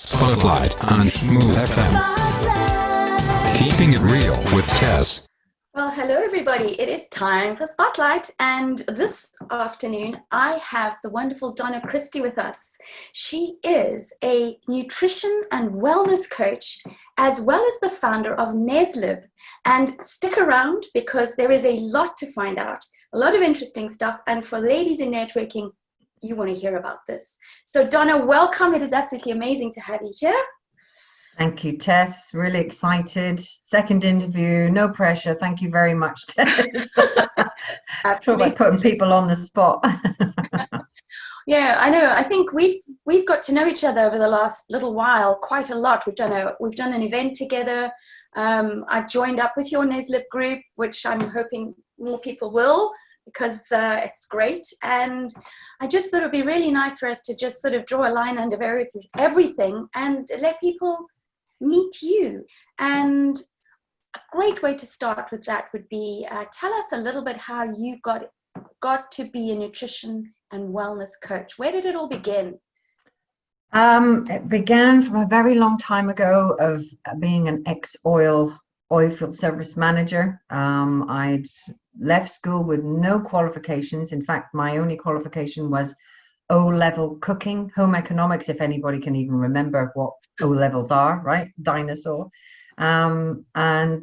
Spotlight on Smooth FM. Keeping it real with Tess. Well, hello everybody. It is time for Spotlight, and this afternoon I have the wonderful Donna Christie with us. She is a nutrition and wellness coach, as well as the founder of N.E.S.L.I.B. And stick around because there is a lot to find out, a lot of interesting stuff, and for ladies in networking, you want to hear about this. So Donna, welcome. It is absolutely amazing to have you here. Thank you, Tess. Really excited. Second interview, no pressure. Thank you very much, Tess. Talk about putting people on the spot. Yeah, I know. I think we've got to know each other over the last little while quite a lot. We've done an event together. I've joined up with your N.E.S.L.I.B group, which I'm hoping more people will, because it's great. And I just thought it would be really nice for us to just sort of draw a line under everything and let people meet you. And a great way to start with that would be tell us a little bit how you got to be a nutrition and wellness coach. Where did it all begin? It began from a very long time ago of being an ex-oil field service manager. I'd left school with no qualifications. In fact, my only qualification was O-level cooking, home economics, if anybody can even remember what O-levels are, right? Dinosaur. And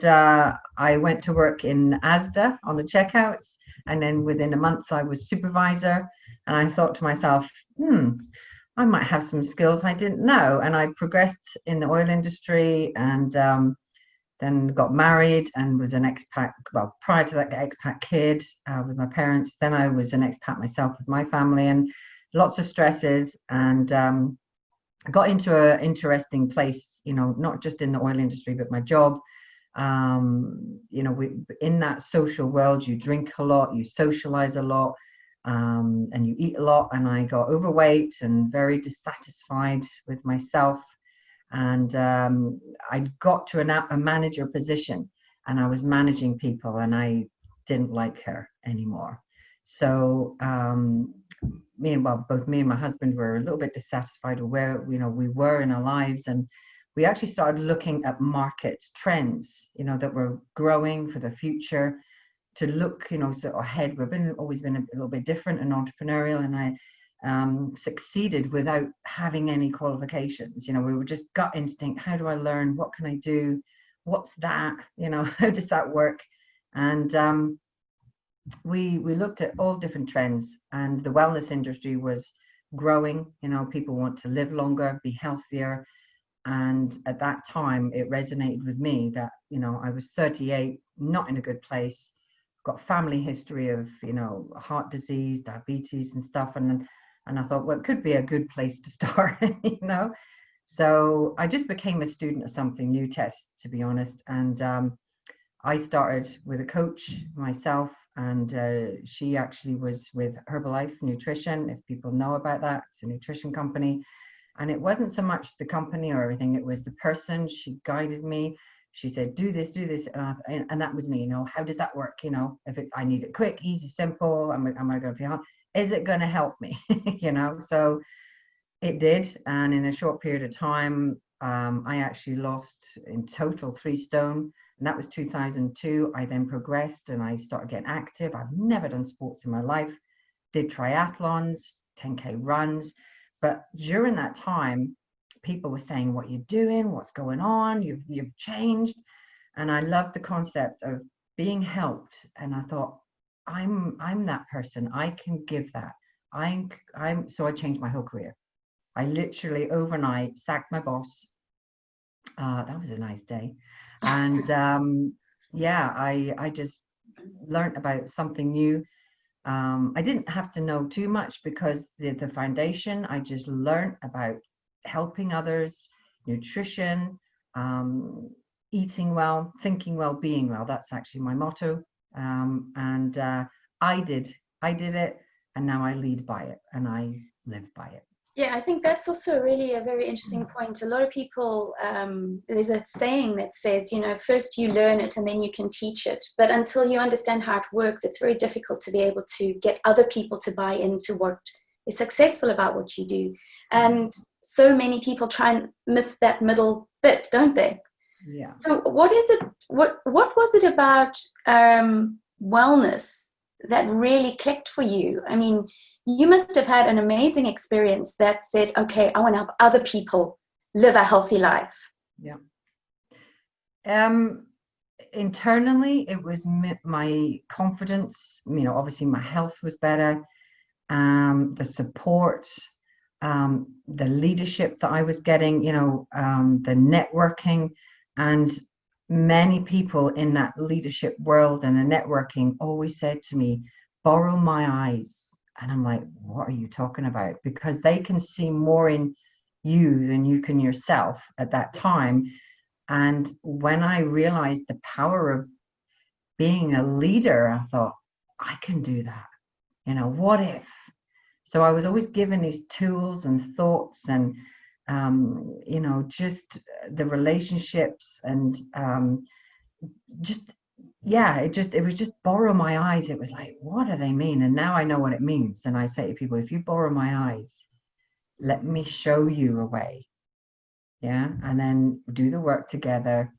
I went to work in Asda on the checkouts. And then within a month, I was supervisor. And I thought to myself, I might have some skills I didn't know. And I progressed in the oil industry and then got married and was an expat. Well, prior to that, expat kid with my parents. Then I was an expat myself with my family and lots of stresses, and got into an interesting place, not just in the oil industry, but my job. In that social world, you drink a lot, you socialize a lot, and you eat a lot. And I got overweight and very dissatisfied with myself. And I got to a manager position, and I was managing people, and I didn't like her anymore. So both me and my husband were a little bit dissatisfied with where we were in our lives, and we actually started looking at market trends that were growing for the future, to look sort of ahead. We've always been a little bit different and entrepreneurial, and I succeeded without having any qualifications. We were just gut instinct. How do I learn? What can I do? What's that? How does that work? And we looked at all different trends, and the wellness industry was growing. People want to live longer, be healthier. And at that time, it resonated with me that, I was 38, not in a good place, got family history of, heart disease, diabetes and stuff. And I thought, well, it could be a good place to start, So I just became a student of something new, Tess, to be honest. And I started with a coach myself, and she actually was with Herbalife Nutrition, if people know about that. It's a nutrition company. And it wasn't so much the company or everything, it was the person. She guided me. She said, do this, and that was me. How does that work? If I need it quick, easy, simple, am I going to feel? Is it going to help me? So it did. And in a short period of time, I actually lost in total 3 stone. And that was 2002. I then progressed and I started getting active. I've never done sports in my life, did triathlons, 10K runs. But during that time, people were saying, what you're doing, what's going on, you've changed. And I loved the concept of being helped. And I thought, I'm that person. I can give that. So I changed my whole career. I literally overnight sacked my boss. That was a nice day. And I just learned about something new. I didn't have to know too much because the foundation, I just learned about helping others, nutrition, eating well, thinking well, being well. That's actually my motto. I did it, and now I lead by it, and I live by it. Yeah, I think that's also really a very interesting point. A lot of people, there's a saying that says, first you learn it and then you can teach it. But until you understand how it works, it's very difficult to be able to get other people to buy into what is successful about what you do. And so many people try and miss that middle bit, don't they? Yeah. So what is it, what was it about wellness that really clicked for you? I mean, you must have had an amazing experience that said, okay, I want to help other people live a healthy life. Yeah. Internally, it was my confidence, obviously my health was better, the support, the leadership that I was getting, the networking, and many people in that leadership world and the networking always said to me, borrow my eyes. And I'm like, what are you talking about? Because they can see more in you than you can yourself at that time. And when I realized the power of being a leader, I thought, I can do that. What if? So I was always given these tools and thoughts and, just the relationships and it was just borrow my eyes. It was like, what do they mean? And now I know what it means. And I say to people, if you borrow my eyes, let me show you a way. Yeah. And then do the work together,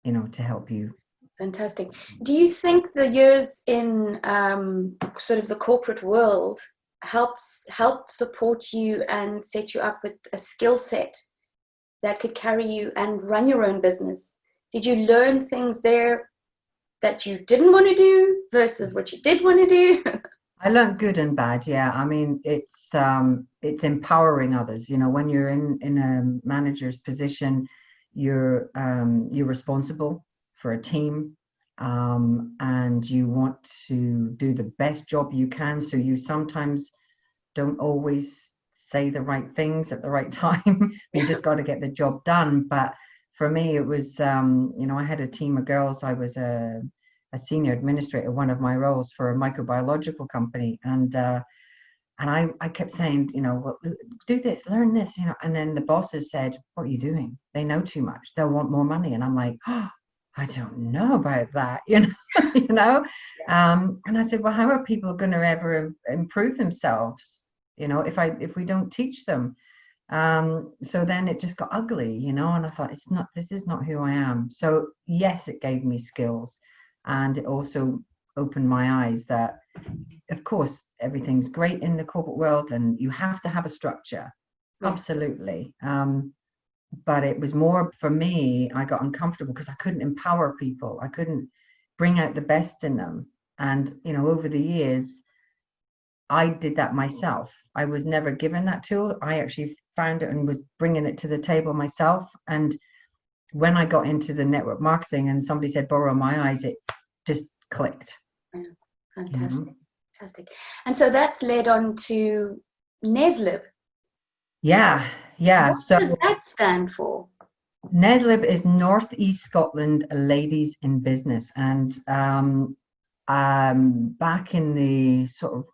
to help you. Fantastic. Do you think the years in sort of the corporate world helped support you and set you up with a skill set that could carry you and run your own business? Did you learn things there that you didn't want to do versus what you did want to do? I learned good and bad. Yeah. I mean, it's empowering others. When you're in a manager's position, you're responsible for a team, and you want to do the best job you can. So you sometimes don't always say the right things at the right time. You just got to get the job done. But for me, it was, I had a team of girls. I was a senior administrator, one of my roles for a microbiological company. And I kept saying, well, do this, learn this, and then the bosses said, what are you doing? They know too much. They'll want more money. And I'm like, oh, I don't know about that, And I said, well, how are people going to ever improve themselves, if we don't teach them? So then it just got ugly, and I thought, this is not who I am. So yes, it gave me skills, and it also opened my eyes that, of course, everything's great in the corporate world and you have to have a structure. Yeah. Absolutely. But it was more for me, I got uncomfortable because I couldn't empower people. I couldn't bring out the best in them. And, over the years, I did that myself. I was never given that tool. I actually found it and was bringing it to the table myself. And when I got into the network marketing and somebody said, borrow my eyes, it just clicked. Yeah, fantastic. Fantastic. And so that's led on to NESLIB. Yeah. What does that stand for? N.E.S.L.I.B is Northeast Scotland Ladies in Business. And back in the sort of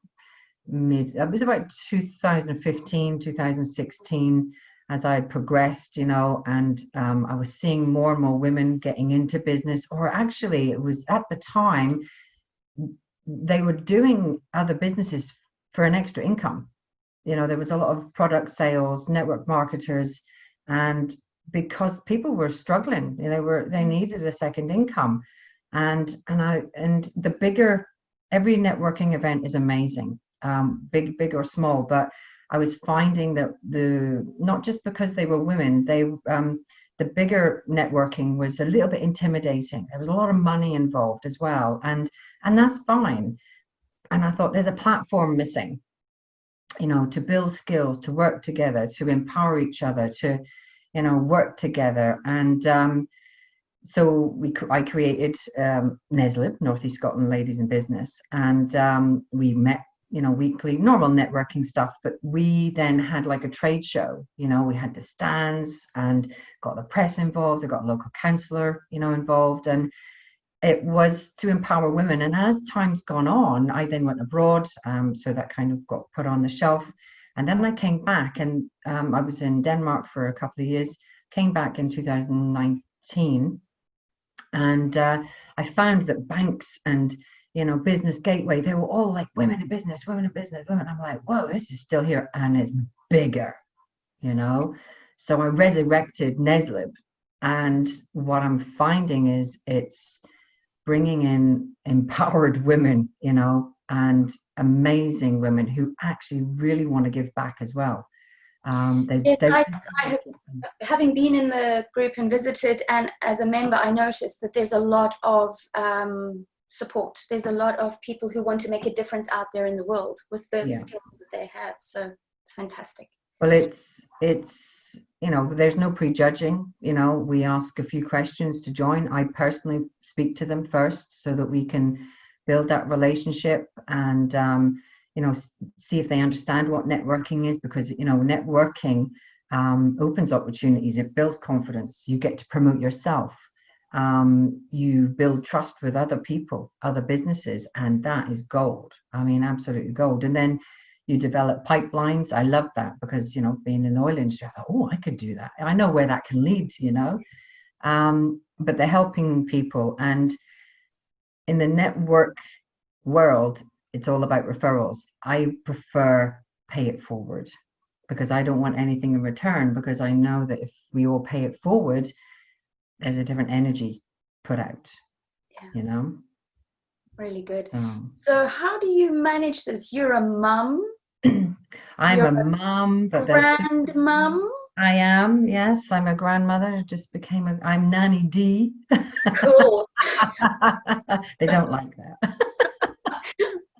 it was about 2015, 2016, as I progressed, and I was seeing more and more women getting into business, or actually it was at the time they were doing other businesses for an extra income. There was a lot of product sales, network marketers, and because people were struggling, they needed a second income. And the bigger, every networking event is amazing, big or small, but I was finding that not just because they were women, the bigger networking was a little bit intimidating. There was a lot of money involved as well, and that's fine. And I thought, there's a platform missing, to build skills, to work together, to empower each other, to work together. And so I created N.E.S.L.I.B, Northeast Scotland Ladies in Business, and we met, weekly, normal networking stuff, but we then had like a trade show. We had the stands and got the press involved. I got a local councillor, involved, and it was to empower women. And as time's gone on, I then went abroad, so that kind of got put on the shelf. And then I came back, and I was in Denmark for a couple of years, came back in 2019, and I found that banks and Business Gateway, they were all like, women in business. I'm like, whoa, this is still here, and it's bigger. you know. So I resurrected NESLIB, and what I'm finding is it's bringing in empowered women, you know, and amazing women who actually really want to give back as well. Yes, I have, having been in the group and visited, and as a member, I noticed that there's a lot of support. There's a lot of people who want to make a difference out there in the world with the skills that they have. So it's fantastic. Well, it's you know, there's no prejudging. You know, we ask a few questions to join. I personally speak to them first so that we can build that relationship and you know, see if they understand what networking is, because, you know, networking opens opportunities, it builds confidence, you get to promote yourself, you build trust with other people, other businesses, and that is gold. I mean, absolutely gold. And then you develop pipelines. I love that because, you know, being in the oil industry, I thought, oh, I could do that. I know where that can lead, you know. But they're helping people. And in the network world, it's all about referrals. I prefer pay it forward because I don't want anything in return, because I know that if we all pay it forward, there's a different energy put out, you know. Really good. So how do you manage this? You're a mum. I'm a mum, but grandmum. I am, yes. I'm a grandmother. I just became I'm Nanny D. Cool. They don't like that.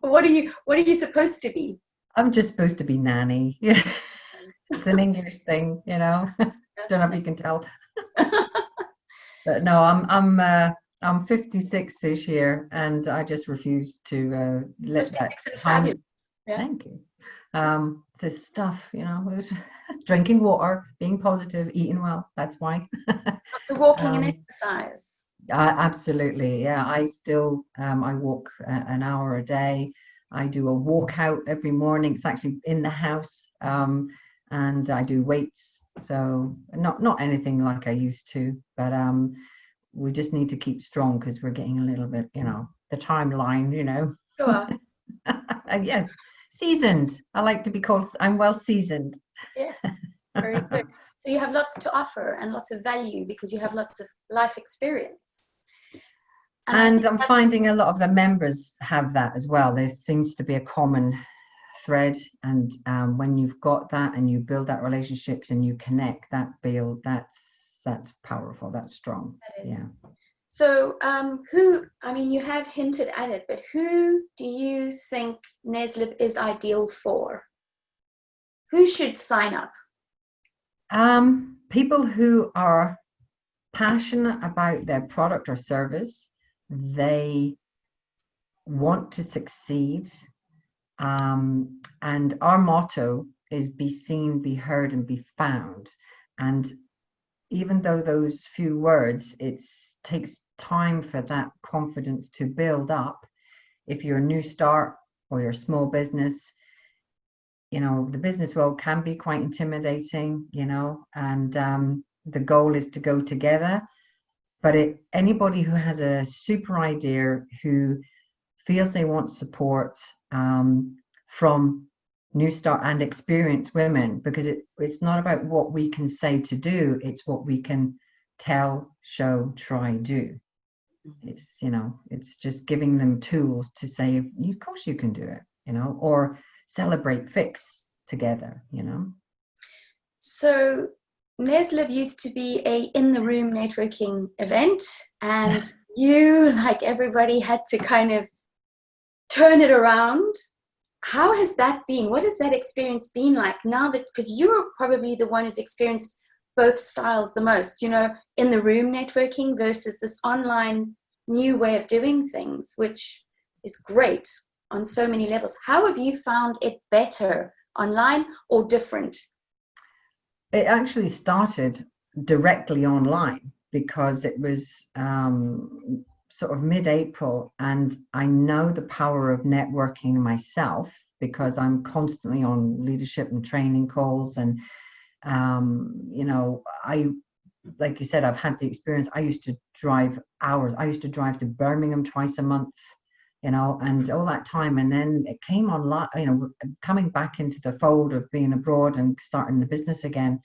What are you supposed to be? I'm just supposed to be Nanny. Yeah. It's an English thing, you know. Don't know if you can tell. But no, I'm 56 this year, and I just refuse to let that time. Thank you. This stuff, you know, drinking water, being positive, eating well. That's why. Lots of walking and exercise. Absolutely, yeah. I still I walk an hour a day. I do a walkout every morning. It's actually in the house, and I do weights. So not anything like I used to, but we just need to keep strong because we're getting a little bit, you know, the timeline, you know. Sure. Yes, seasoned. I like to be called. I'm well seasoned. Yes, very good. So you have lots to offer and lots of value because you have lots of life experience. And I'm finding a lot of the members have that as well. There seems to be a common thread, and when you've got that and you build that relationships and you connect, that's powerful. That's strong. That is. Yeah. So you have hinted at it, but who do you think NESLIB is ideal for? Who should sign up? People who are passionate about their product or service. They want to succeed. And our motto is be seen, be heard, and be found. And even though those few words, it takes time for that confidence to build up. If you're a new start or you're a small business, you know, the business world can be quite intimidating, you know, and the goal is to go together. But anybody who has a super idea, who feels they want support from new start and experienced women, because it's not about what we can say to do, it's what we can tell, show, try, do. It's, you know, it's just giving them tools to say, of course you can do it, you know, or celebrate, fix together, you know. So NESLIB used to be a in-the-room networking event, and you, like everybody, had to kind of turn it around. How has that been? What has that experience been like now that, because you're probably the one who's experienced both styles the most, you know, in-the-room networking versus this online new way of doing things, which is great on so many levels. How have you found it better, online or different? It actually started directly online because it was sort of mid-April, and I know the power of networking myself because I'm constantly on leadership and training calls, and you know, like you said, I've had the experience. I used to drive hours. I used to drive to Birmingham twice a month you know, and all that time. And then it came online, you know, coming back into the fold of being abroad and starting the business again.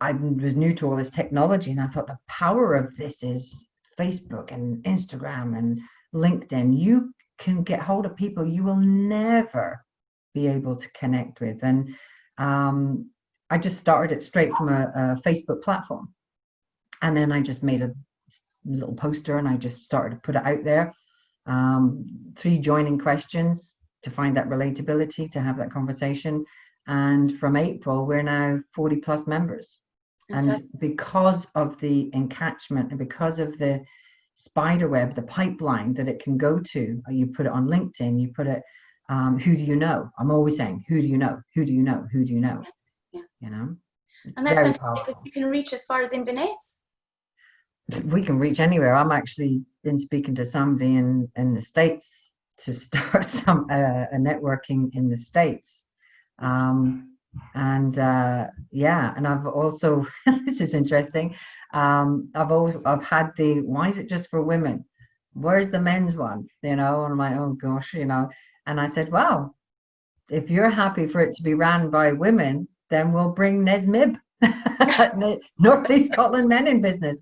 I was new to all this technology, and I thought the power of this is Facebook and Instagram and LinkedIn. You can get hold of people you will never be able to connect with. And I just started it straight from a Facebook platform. And then I just made a little poster and I just started to put it out there. 3 joining questions to find that relatability, to have that conversation. And from April, we're now 40 plus members. And because of the encatchment and because of the spider web, the pipeline that it can go to, you put it on LinkedIn, you put it, who do you know? I'm always saying, who do you know? Who do you know? Who do you know? Yeah. You know? And that's fantastic because you can reach as far as Inverness. We can reach anywhere. I'm actually been speaking to somebody in the States to start some a networking in the States. And I've also this is interesting. I've had the why is it just for women? Where's the men's one? You know, and I'm like, oh gosh, you know. And I said, well, if you're happy for it to be ran by women, then we'll bring NESLIB, North East Scotland Men in Business,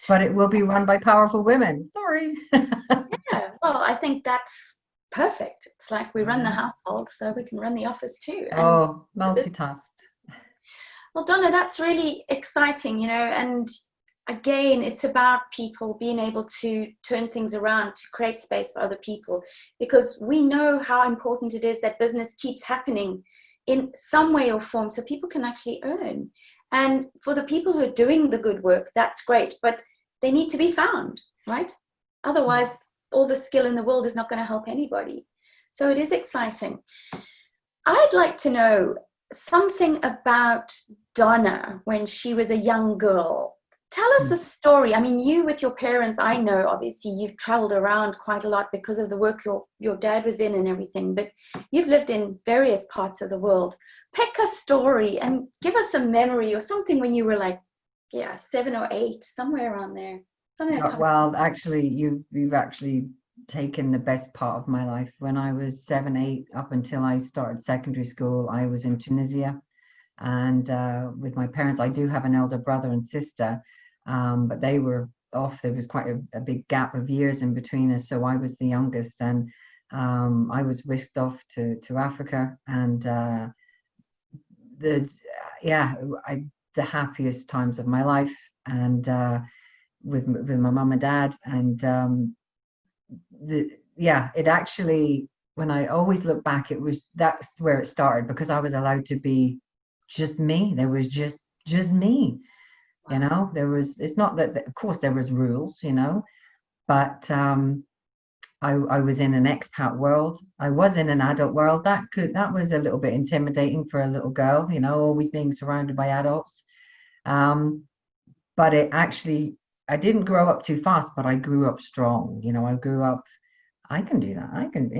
but it will be run by powerful women. Sorry. Yeah, well, I think that's perfect. It's like we run the household, so we can run the office too. Oh, multitask. Well, Donna, that's really exciting, you know, and again, it's about people being able to turn things around, to create space for other people, because we know how important it is that business keeps happening in some way or form so people can actually earn. And for the people who are doing the good work, that's great, but they need to be found, right? Otherwise, all the skill in the world is not going to help anybody. So it is exciting. I'd like to know something about Donna when she was a young girl. Tell us the story. I mean, you with your parents, I know obviously you've traveled around quite a lot because of the work your dad was in and everything, but you've lived in various parts of the world. Pick a story and give us a memory or something when you were like, 7 or 8, somewhere around there. Well, actually, you've actually taken the best part of my life. When I was 7, 8, up until I started secondary school, I was in Tunisia, and with my parents. I do have an elder brother and sister, but they were off. There was quite a big gap of years in between us, so I was the youngest, and I was whisked off to Africa, and the happiest times of my life, and with my mum and dad, and it actually, when I always look back, that's where it started, because I was allowed to be just me. There was just me, you know. It's not that of course there was rules, you know, but I was in an expat world. I was in an adult world. That was a little bit intimidating for a little girl, you know, always being surrounded by adults. But it actually, I didn't grow up too fast, but I grew up strong. You know, I grew up, I can do that. I can do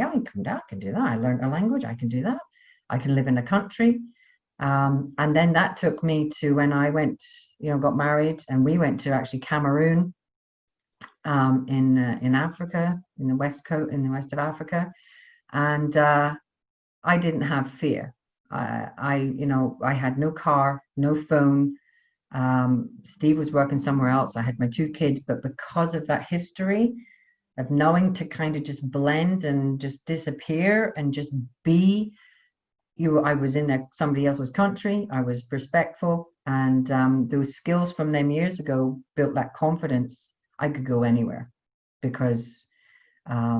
that. I learned a language. I can do that. I can live in a country. And then that took me to when I went, you know, got married, and we went to actually Cameroon, in Africa, in the west of Africa. And I didn't have fear. I had no car, no phone. Steve was working somewhere else. I had my 2 kids, but because of that history of knowing to kind of just blend and just disappear and just be, I was in somebody else's country. I was respectful, and those skills from them years ago built that confidence. I could go anywhere, because I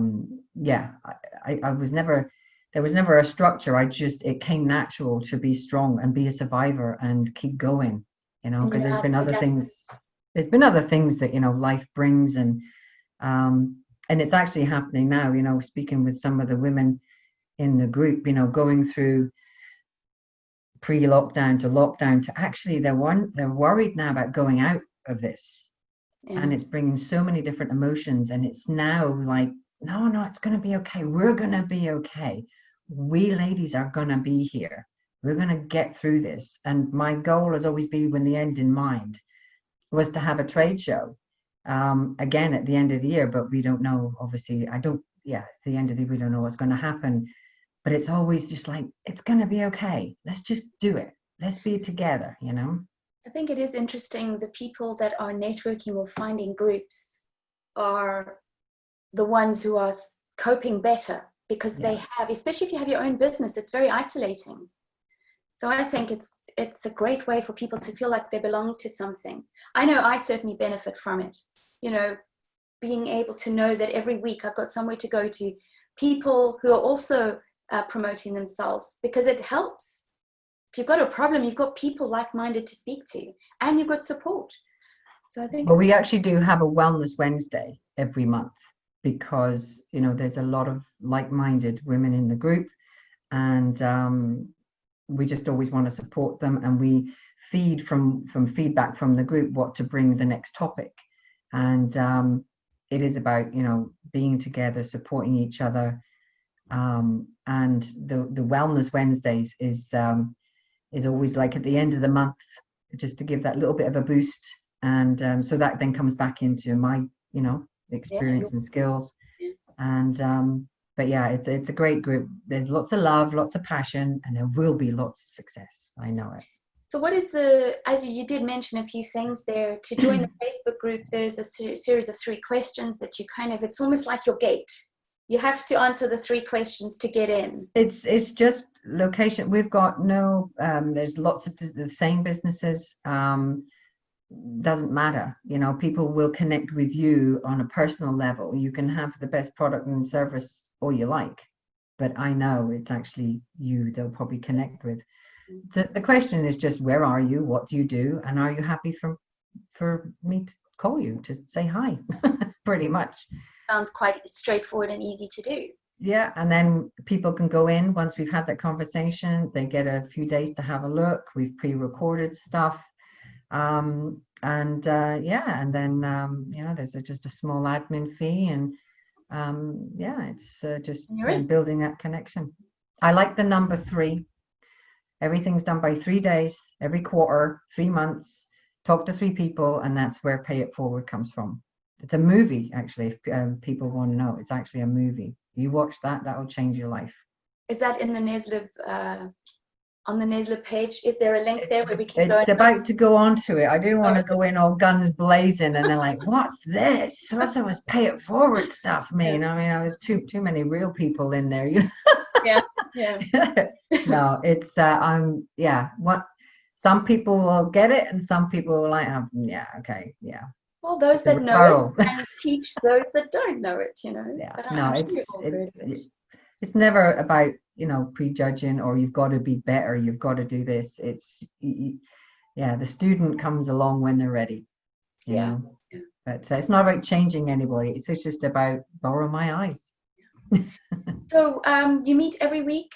was never, there was never a structure. It came natural to be strong and be a survivor and keep going, you know, because there's been other things that, you know, life brings, and it's actually happening now, you know, speaking with some of the women in the group, you know, going through pre-lockdown to lockdown to actually they're worried now about going out of this. And it's bringing so many different emotions, and it's now like, no, it's going to be okay. We're going to be okay. We ladies are going to be here. We're going to get through this. And my goal has always been, with the end in mind, was to have a trade show again at the end of the year, but we don't know, obviously. At the end of the year, we don't know what's going to happen. But it's always just like, it's going to be okay. Let's just do it. Let's be together, you know? I think it is interesting, the people that are networking or finding groups are the ones who are coping better, because they have, especially if you have your own business, it's very isolating. So I think it's a great way for people to feel like they belong to something. I know I certainly benefit from it, you know, being able to know that every week I've got somewhere to go to, people who are also promoting themselves, because it helps. If you've got a problem, you've got people like-minded to speak to, and you've got support. So I think. Well, we actually do have a Wellness Wednesday every month, because, you know, there's a lot of like-minded women in the group, and we just always want to support them, and we feed from feedback from the group what to bring the next topic. And it is about, you know, being together, supporting each other. And the Wellness Wednesdays is always like at the end of the month, just to give that little bit of a boost. And so that then comes back into my, you know, experience and skills. And but yeah, it's a great group. There's lots of love, lots of passion, and there will be lots of success. I know it. So what is as you did mention a few things there, to join the Facebook group, there's a series of 3 questions that you it's almost like your gate. You have to answer the 3 questions to get in. It's just location. We've got no, there's lots of the same businesses. Doesn't matter, you know, people will connect with you on a personal level. You can have the best product and service all you like, but I know it's actually you they'll probably connect with. So the question is just, where are you, what do you do, and are you happy for me to call you to say hi? Pretty much. Sounds quite straightforward and easy to do. Yeah, and then people can go in once we've had that conversation. They get a few days to have a look. We've pre-recorded stuff. And then you know, there's just a small admin fee, and it's just building that connection. I like the number 3. Everything's done by 3 days, every quarter, 3 months. Talk to 3 people, and that's where Pay It Forward comes from. It's a movie, actually. If people want to know, it's actually a movie. You watch that will change your life. Is that in the NESLIB on the NESLIB page? Is there a link there where we can go? It's about to go on to it. I didn't want to go in all guns blazing, and they're like, "What's this? What's all this Pay It Forward stuff mean?" I mean, I was too many real people in there, you know. Yeah. No, it's what some people will get it, and some people will like, okay. Well, those that know it and teach those that don't know it, you know. Yeah. But No, it's never about, you know, prejudging, or you've got to be better, you've got to do this. It's the student comes along when they're ready, you know. But it's not about changing anybody. It's just about borrow my eyes. So you meet every week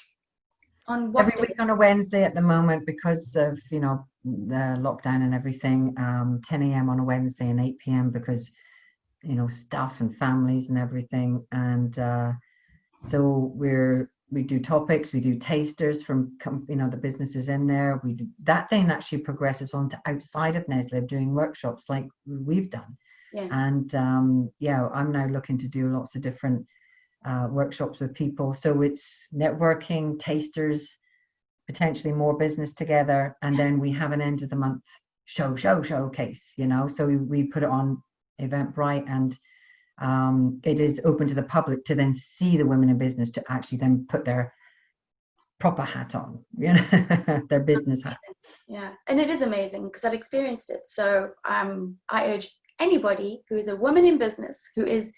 on what every week on a Wednesday at the moment, because of, you know, the lockdown and everything. 10 a.m. on a Wednesday and 8 p.m. because, you know, stuff and families and everything. And so we do topics, we do tasters from, you know, the businesses in there. We do that, then actually progresses on to outside of NESLIB, doing workshops like we've done. And I'm now looking to do lots of different workshops with people. So it's networking, tasters, potentially more business together, and then we have an end of the month showcase, you know. So we put it on Eventbrite, and it is open to the public to then see the women in business, to actually then put their proper hat on, you know, their business hat. Yeah, and it is amazing because I've experienced it. So I urge anybody who is a woman in business, who is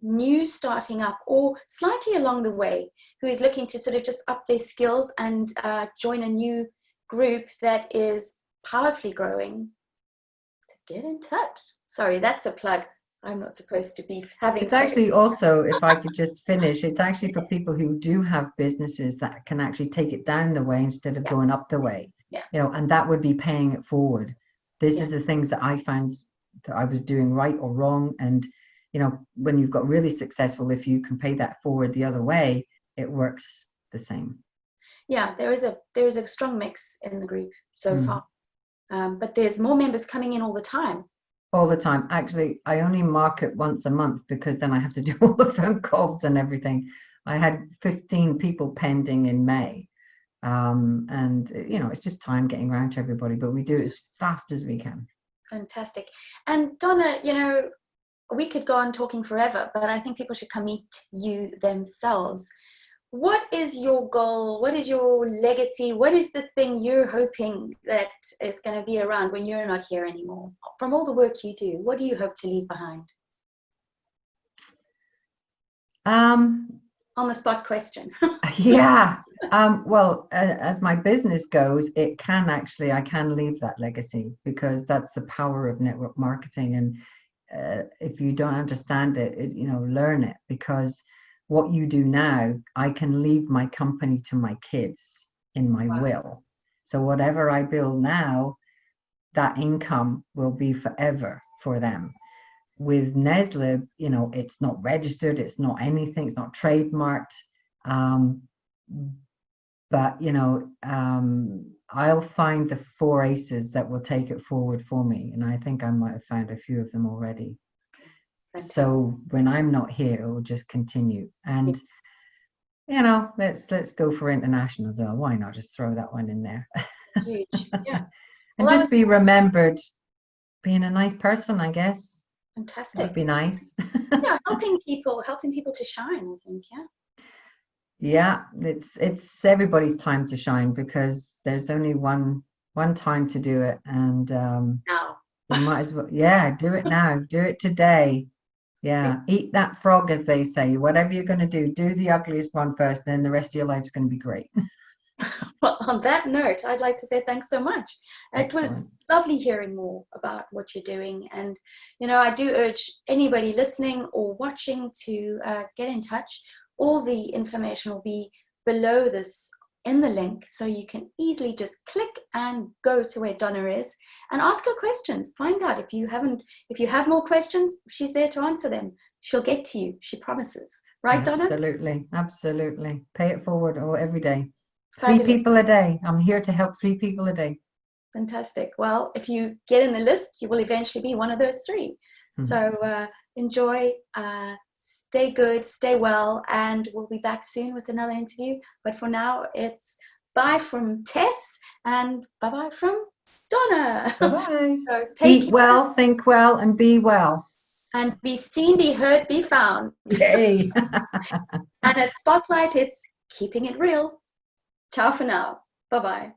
new starting up or slightly along the way, who is looking to sort of just up their skills and join a new group that is powerfully growing, to get in touch. Sorry, that's a plug. I'm not supposed to be having. It's actually also, if I could just finish, it's actually for people who do have businesses that can actually take it down the way instead of going up the way. You know, and that would be paying it forward. This is the things that I found that I was doing right or wrong. And you know, when you've got really successful, if you can pay that forward the other way, it works the same. Yeah, there is a strong mix in the group so far, but there's more members coming in all the time. all the time. Actually, I only mark it once a month because then I have to do all the phone calls and everything. I had 15 people pending in May. And, you know, it's just time getting around to everybody, but we do it as fast as we can. Fantastic. And Donna, you know, we could go on talking forever, but I think people should come meet you themselves. What is your goal? What is your legacy? What is the thing you're hoping that is going to be around when you're not here anymore? From all the work you do, what do you hope to leave behind? On the spot question. Yeah. Well, as my business goes, I can leave that legacy, because that's the power of network marketing. And if you don't understand it, you know, learn it, because what you do now, I can leave my company to my kids in my will. So whatever I build now, that income will be forever for them. With NESLIB, you know, it's not registered, it's not anything, it's not trademarked. But, you know, I'll find the 4 aces that will take it forward for me. And I think I might have found a few of them already. Fantastic. So when I'm not here, it will just continue. And, you know, let's go for international as well. Why not just throw that one in there? Huge. Yeah. And just be remembered being a nice person, I guess. Fantastic. That'd be nice. Yeah, helping people to shine, I think, yeah. Yeah, it's everybody's time to shine, because there's only one time to do it, and now you might as well, do it now, do it today. Yeah, eat that frog, as they say. Whatever you're going to do the ugliest one first, then the rest of your life's going to be great. Well, on that note, I'd like to say thanks so much. Excellent. It was lovely hearing more about what you're doing. And, you know, I do urge anybody listening or watching to get in touch. All the information will be below this in the link, so you can easily just click and go to where Donna is and ask her questions. Find out if you have more questions, she's there to answer them. She'll get to you, she promises. Right, Donna? Absolutely. Pay it forward every day. Fabulous. 3 people a day. I'm here to help 3 people a day. Fantastic. Well, if you get in the list, you will eventually be one of those 3. Mm-hmm. So enjoy, stay good, stay well, and we'll be back soon with another interview. But for now, it's bye from Tess and bye-bye from Donna. Bye-bye. So eat well, think well, and be well. And be seen, be heard, be found. Yay. And at Spotlight, it's keeping it real. Ciao for now. Bye-bye.